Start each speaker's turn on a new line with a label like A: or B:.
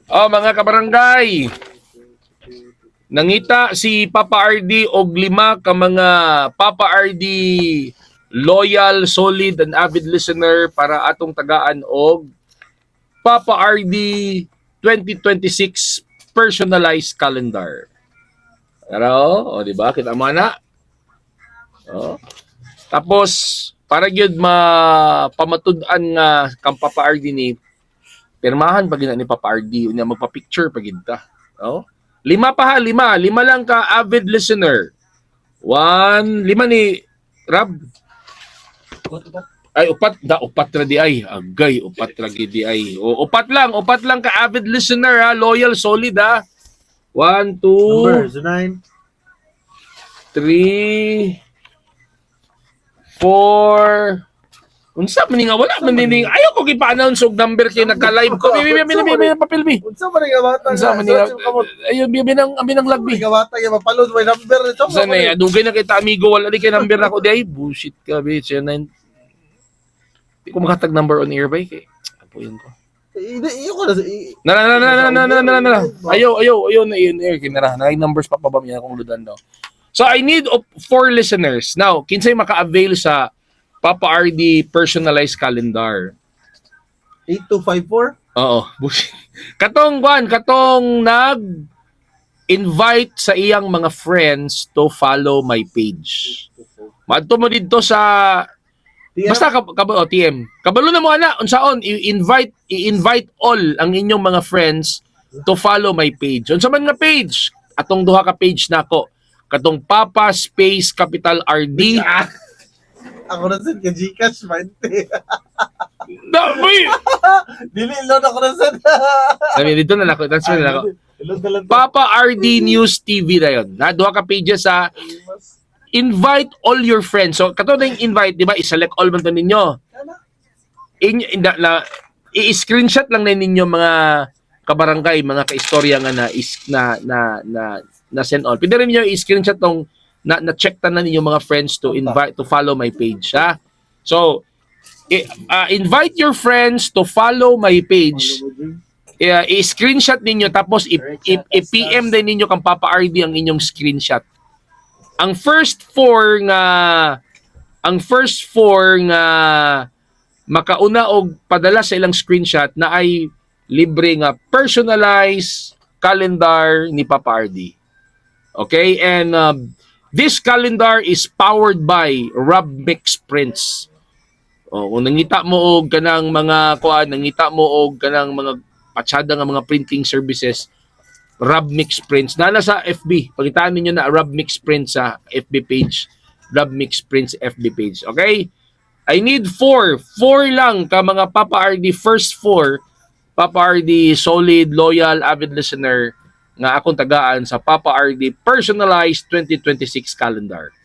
A: Oh, mga kabarangay, nangita si Papa RD og 5 ka mga Papa RD loyal, solid, and avid listener para atong tagaan og Papa RD 2026 personalized calendar. Pero, o di ba? Kita mo na. Oh. Tapos para gyud mapamatud-an nga kang Papa RD ni pirmahan pag ni Papa RD unya magpa-picture pag ta. Oh. 5 pa ha, 5 lang ka avid listener. 5 ni Rab. Ay upat ra di ay. Agay upat ra di ay. O upat lang ka avid listener ha, loyal solid ha. 1 2 3 4 unsa man nga wala man ning ayo ko gipa-announce og number kay nagka-live ko. Bi papel bi.
B: Unsa man nga bata?
A: Unsa man nga ayo binang lagbi.
B: Nga bata nga mapalod may number nito.
A: Unsa na dugay na kita amigo wala di kay number nako di ay bullshit ka bi. Di ko makatag number on air ba kay apuyon ko.
B: Iyo ko na.
A: Ayaw na in air kay nara. Nay numbers pa ba niya kung ludan daw. So I need 4 listeners. Now, kinsay maka-avail sa Papa RD personalized calendar?
B: 8254?
A: Oo. Katong nag-invite sa iyang mga friends to follow my page. Madto mo dito sa basta TM. Kabalo na mo ana unsaon i-invite all ang inyong mga friends to follow my page. Unsa man nga page? Atong duha ka page nako. Katong Papa Space Capital RD.
B: Ako na sin ka Gcash 20.
A: Dami.
B: Dili load ako na sin.
A: Dami dito na nako. Transfer na nako. Papa RD News TV na yun. Na duha ka pages sa invite all your friends. So kato na yung invite, di ba? I-select all man to ninyo. I-screenshot lang na ninyo mga kabarangay, mga kaistorya nga na send all. Pwede rin niyo i-screenshot tong na-check na ninyo mga friends to invite to follow my page, ha? So, invite your friends to follow my page. I-screenshot ninyo tapos i-PM din ninyo kang Papa RD ang inyong screenshot. Ang first four nga makauna og padala sa ilang screenshot na ay libre nga personalized calendar ni Papa RD. Okay, and this calendar is powered by Rob Mix Prints. Kung nangita mo og kanang mga nangita mo og kanang mga patsada nga mga printing services, Rob Mix Prints nala sa FB. Pagitaan niyo na Rob Mix Prints sa FB page. Rob Mix Prints FB page. Okay? I need 4 lang ka mga Papa RD, first 4 Papa RD solid, loyal, avid listener nga akong tagaan sa Papa RD personalized 2026 calendar.